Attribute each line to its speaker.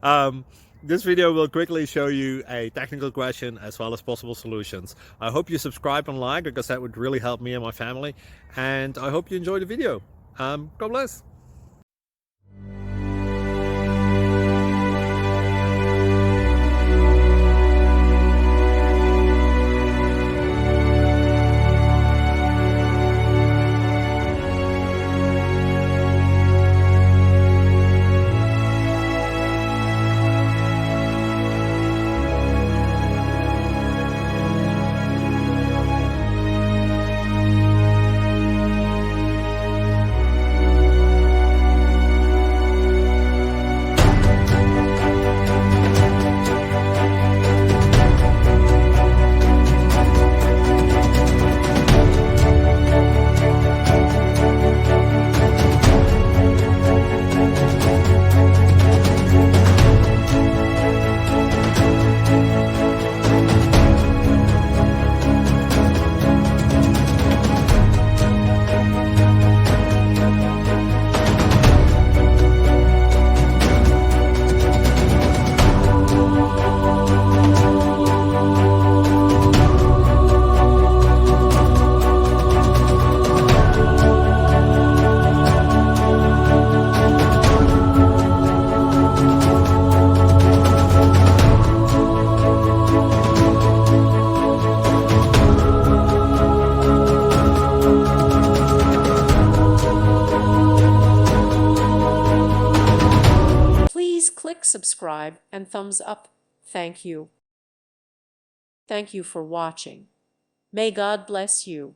Speaker 1: um, this video will quickly show you a technical question as well as possible solutions. I hope you subscribe and like, because that would really help me and my family. And I hope you enjoy the video. God bless.
Speaker 2: Please click subscribe and thumbs up. Thank you. Thank you for watching. May God bless you.